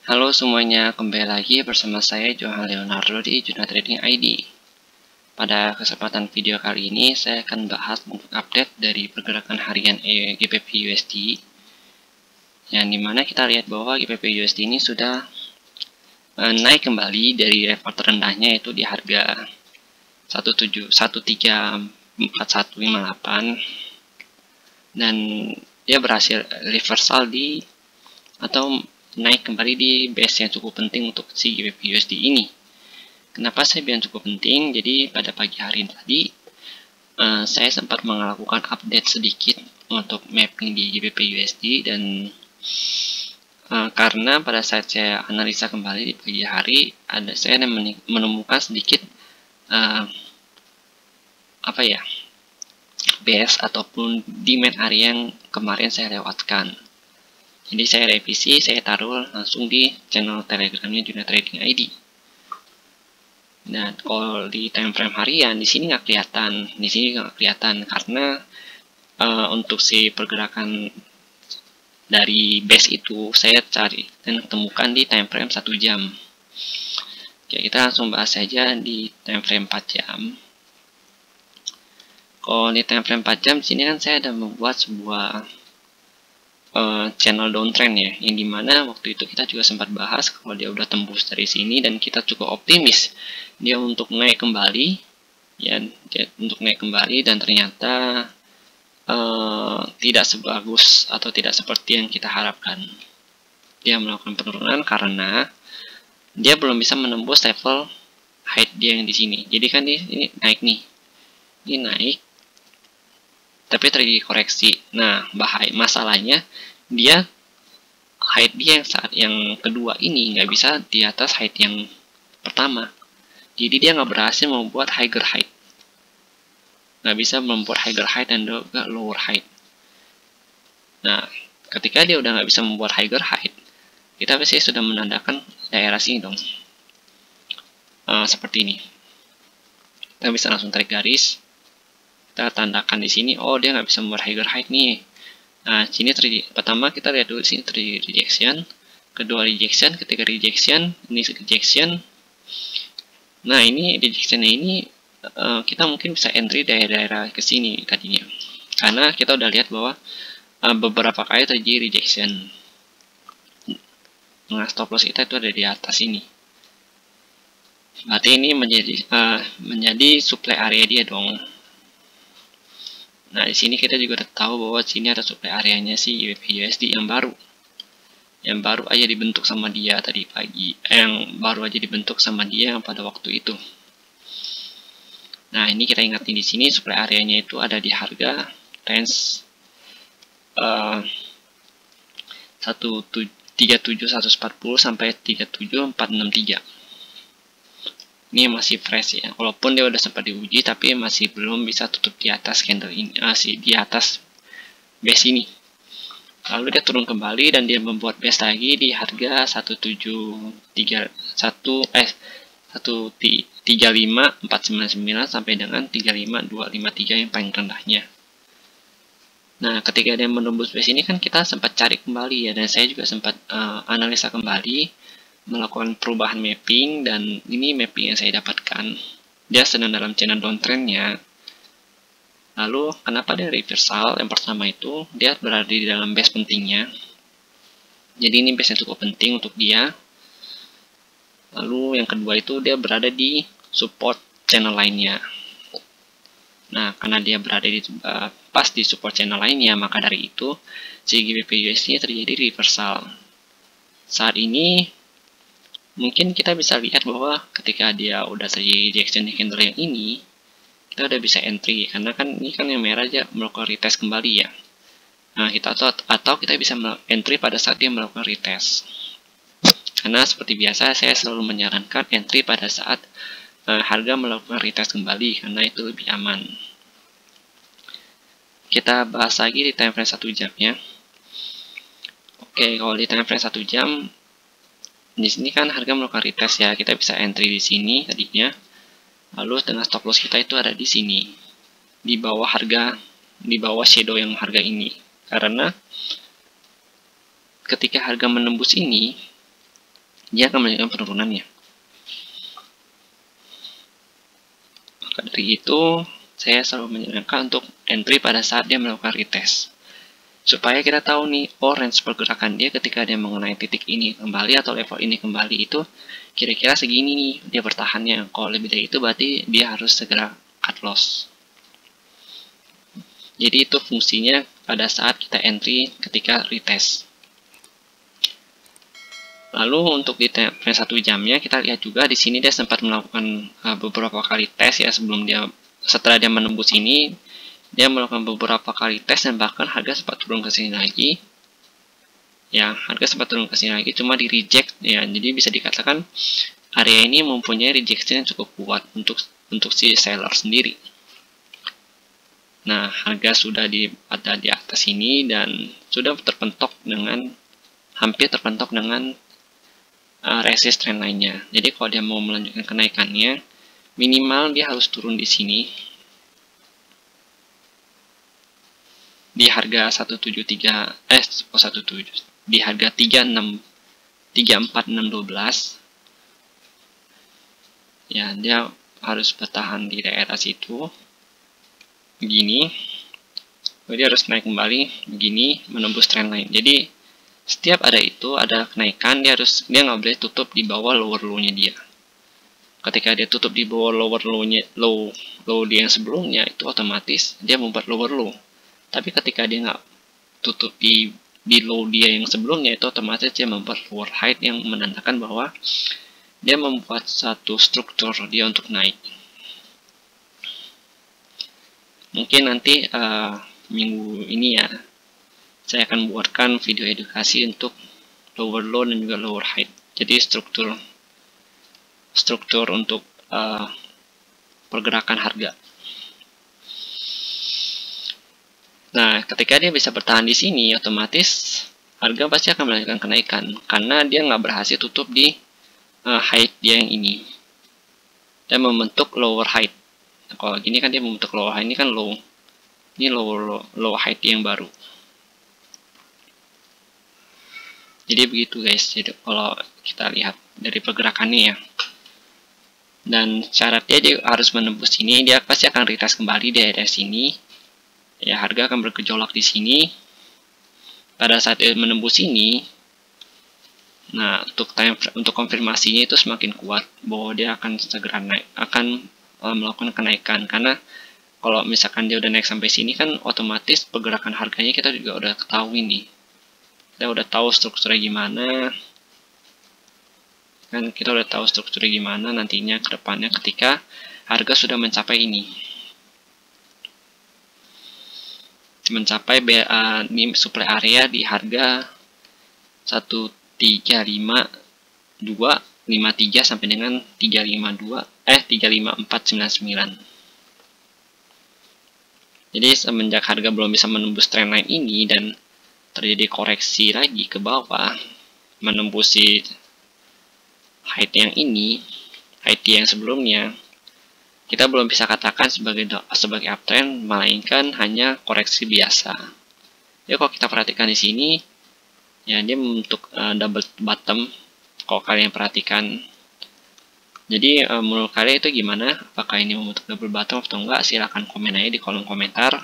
Halo semuanya, kembali lagi bersama saya Johan Leonardo di Juna Trading ID. Pada kesempatan video kali ini, saya akan bahas untuk update dari pergerakan harian GBP USD, yang dimana kita lihat bahwa GBP USD ini sudah naik kembali dari level terendahnya, yaitu di harga 134158, dan dia berhasil reversal atau naik kembali di base yang cukup penting untuk si GBP USD ini. Kenapa saya bilang cukup penting? Jadi pada pagi hari tadi saya sempat melakukan update sedikit untuk mapping di GBP USD, dan karena pada saat saya analisa kembali di pagi hari, saya menemukan sedikit base ataupun demand area yang kemarin saya lewatkan. Jadi saya revisi, saya taruh langsung di channel telegramnya Juna Trading ID. Nah, kalau di time frame harian di sini nggak kelihatan, karena untuk si pergerakan dari base itu saya cari dan temukan di time frame 1 jam. Oke, kita langsung bahas saja di time frame 4 jam. Kalau di time frame 4 jam, sini kan saya ada membuat sebuah channel downtrend ya, yang dimana waktu itu kita juga sempat bahas kalau dia udah tembus dari sini dan kita cukup optimis dia untuk naik kembali ya, dan ternyata tidak sebagus atau tidak seperti yang kita harapkan. Dia melakukan penurunan karena dia belum bisa menembus level height dia yang di sini. Jadi kan ini naik nih, ini naik tapi terjadi koreksi. Nah, masalahnya dia height dia yang saat yang kedua ini nggak bisa di atas height yang pertama. Jadi dia nggak berhasil membuat higher height, nggak bisa membuat higher height dan juga lower height. Nah, ketika dia udah nggak bisa membuat higher height, kita pasti sudah menandakan daerah sini dong, seperti ini. Kita bisa langsung tarik garis, kita tandakan di sini, oh dia nggak bisa membuat higher height nih. Nah, sini pertama kita lihat dulu sini terjadi rejection, kedua rejection, ketiga rejection, ini rejection. Nah, ini rejectionnya ini kita mungkin bisa entry dari daerah ke sini tadinya, karena kita udah lihat bahwa beberapa kali terjadi rejection. Nah, stop loss kita itu ada di atas ini. Berarti ini menjadi supply area dia dong. Nah, di sini kita juga udah tahu bahwa sini ada supply areanya si USD yang baru aja dibentuk sama dia tadi pagi, pada waktu itu. Nah, ini kita ingatin di sini supply areanya itu ada di harga range 37140 sampai 37463. Ini masih fresh ya, walaupun dia udah sempat diuji tapi masih belum bisa tutup di atas candle ini, di atas base ini. Lalu dia turun kembali dan dia membuat base lagi di harga 135.499 sampai dengan 35253 yang paling rendahnya. Nah, ketika dia menembus base ini kan kita sempat cari kembali ya, dan saya juga sempat analisa kembali, melakukan perubahan mapping, dan ini mapping yang saya dapatkan. Dia sedang dalam channel downtrendnya. Lalu kenapa dia reversal? Yang pertama itu dia berada di dalam base pentingnya. Jadi ini base yang cukup penting untuk dia. Lalu yang kedua itu dia berada di support channel lainnya. Nah, karena dia berada di pas di support channel lainnya, maka dari itu si GBP USD terjadi reversal. Saat ini mungkin kita bisa lihat bahwa ketika dia udah terjadi rejection di candle yang ini, kita udah bisa entry, karena kan ini kan yang merah aja melakukan retest kembali ya. Nah, atau kita bisa entry pada saat dia melakukan retest. Karena seperti biasa saya selalu menyarankan entry pada saat harga melakukan retest kembali, karena itu lebih aman. Kita bahas lagi di time frame 1 jamnya. Oke, kalau di time frame 1 jam, di sini kan harga melakukan retest ya, kita bisa entry di sini tadinya. Lalu dengan stop loss kita itu ada di sini, di bawah shadow yang harga ini. Karena ketika harga menembus ini, dia akan melanjutkan penurunannya. Maka dari itu, saya selalu menyarankan untuk entry pada saat dia melakukan retest. Supaya kita tahu nih, range pergerakan dia ketika dia mengenai titik ini kembali atau level ini kembali itu kira-kira segini nih dia bertahannya. Kalau lebih dari itu berarti dia harus segera cut loss. Jadi itu fungsinya pada saat kita entry ketika retest. Lalu untuk di time 1 jamnya kita lihat juga di sini dia sempat melakukan beberapa kali tes ya setelah dia menembus ini. Dia melakukan beberapa kali tes dan bahkan harga sempat turun ke sini lagi. Ya, harga sempat turun ke sini lagi, cuma di reject ya. Jadi bisa dikatakan area ini mempunyai rejection yang cukup kuat untuk si seller sendiri. Nah, harga sudah ada di atas ini dan sudah terpentok dengan hampir terpentok dengan resist trend lainnya. Jadi kalau dia mau melanjutkan kenaikannya, minimal dia harus turun di sini. Di harga 173 di harga 34612 ya, dia harus bertahan di daerah situ begini. Dia harus naik kembali begini menembus trend line. Jadi setiap ada kenaikan, dia nggak boleh tutup di bawah lower low-nya dia. Ketika dia tutup di bawah lower low dia yang sebelumnya, itu otomatis dia membuat lower low. Tapi ketika dia nggak tutup di low dia yang sebelumnya, itu otomatis dia membuat lower high yang menandakan bahwa dia membuat satu struktur dia untuk naik. Mungkin nanti minggu ini ya, saya akan buatkan video edukasi untuk lower low dan juga lower high. Jadi struktur untuk pergerakan harga. Nah, ketika dia bisa bertahan di sini, otomatis harga pasti akan melanjutkan kenaikan karena dia nggak berhasil tutup di height dia yang ini dan membentuk lower height. Nah, kalau gini kan dia membentuk lower height, ini kan low, ini low height yang baru. Jadi begitu guys. Jadi kalau kita lihat dari pergerakannya ya, dan syaratnya dia harus menembus ini, dia pasti akan retest kembali di area sini. Ya, harga akan bergejolak di sini. Pada saat dia menembus ini, nah untuk konfirmasinya itu semakin kuat bahwa dia akan segera naik, akan melakukan kenaikan. Karena kalau misalkan dia udah naik sampai sini kan otomatis pergerakan harganya kita juga udah ketahui nih. Kita udah tahu strukturnya gimana. Kan kita udah tahu strukturnya gimana nantinya ke depannya ketika harga sudah mencapai ini. Mencapai di supply area di harga 135.253 sampai dengan 35499. Jadi semenjak harga belum bisa menembus trendline ini dan terjadi koreksi lagi ke bawah menembus si height yang ini, height yang sebelumnya, kita belum bisa katakan sebagai uptrend, melainkan hanya koreksi biasa. Ya, kalau kita perhatikan di sini, ya dia membentuk double bottom. Kalau kalian perhatikan, jadi menurut kalian itu gimana? Apakah ini membentuk double bottom atau enggak? Silahkan komen aja di kolom komentar.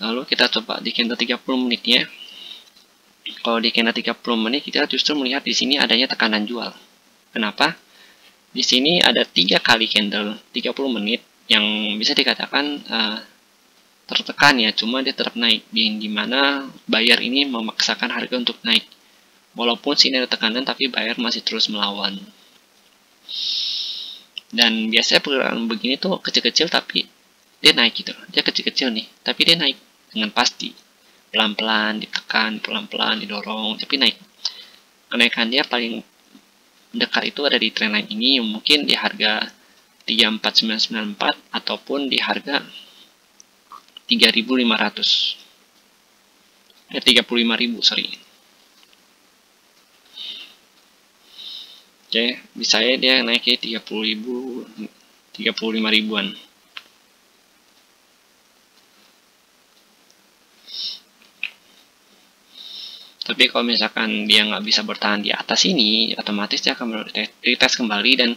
Lalu kita coba di candle 30 menitnya. Kalau di candle 30 menit kita justru melihat di sini adanya tekanan jual. Kenapa? Di sini ada 3 kali candle 30 menit yang bisa dikatakan tertekan ya, cuma dia tetap naik, di mana buyer ini memaksakan harga untuk naik. Walaupun sini ada tekanan, tapi buyer masih terus melawan. Dan biasanya pergerakan begini tuh kecil-kecil tapi dia naik gitu. Dia kecil-kecil nih, tapi dia naik dengan pasti. Pelan-pelan ditekan, pelan-pelan didorong, tapi naik. Kenaikan dia paling dekat itu ada di trendline ini, mungkin di harga 34994 ataupun di harga 35.000, 35.000 sorry. Oke, bisa ya dia naik ke 35 ribuan. Tapi kalau misalkan dia nggak bisa bertahan di atas ini, otomatis dia akan retest kembali, dan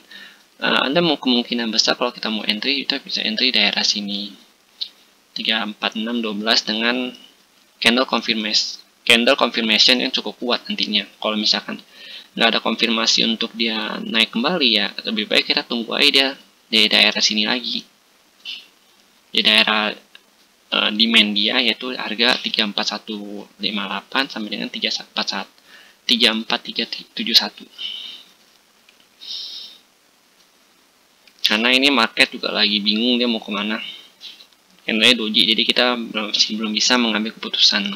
Anda mau kemungkinan besar kalau kita mau entry, kita bisa entry daerah sini 3, 4, 6, 12 dengan candle confirmation yang cukup kuat nantinya. Kalau misalkan nggak ada konfirmasi untuk dia naik kembali, ya lebih baik kita tunggu aja dia di daerah sini lagi, di daerah demand dia, yaitu harga 34158 sampai dengan 34371. Karena ini market juga lagi bingung dia mau kemana. Candlenya doji, jadi kita belum bisa mengambil keputusan.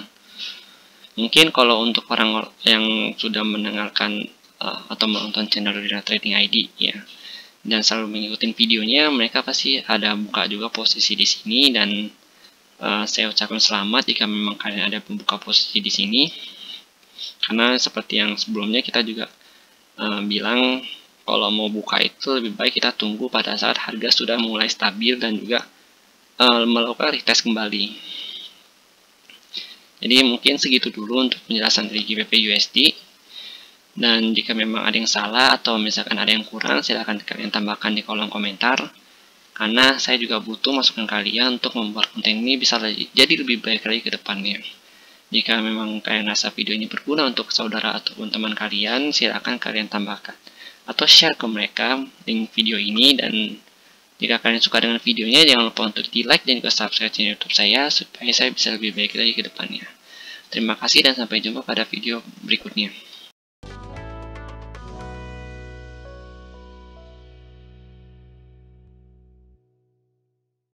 Mungkin kalau untuk orang yang sudah mendengarkan atau menonton channel Rina Trading ID ya, dan selalu mengikuti videonya, mereka pasti ada buka juga posisi di sini, dan saya ucapkan selamat jika memang kalian ada membuka posisi di sini. Karena seperti yang sebelumnya kita juga bilang, kalau mau buka itu lebih baik kita tunggu pada saat harga sudah mulai stabil dan juga melakukan retest kembali. Jadi mungkin segitu dulu untuk penjelasan dari GBP USD. Dan jika memang ada yang salah atau misalkan ada yang kurang, silahkan kalian tambahkan di kolom komentar. Karena saya juga butuh masukan kalian untuk membuat konten ini bisa jadi lebih baik lagi ke depannya. Jika memang kalian rasa video ini berguna untuk saudara ataupun teman kalian, silahkan kalian tambahkan atau share ke mereka link video ini. Dan jika kalian suka dengan videonya, jangan lupa untuk di like dan juga subscribe channel YouTube saya supaya saya bisa lebih baik lagi ke depannya. Terima kasih dan sampai jumpa pada video berikutnya.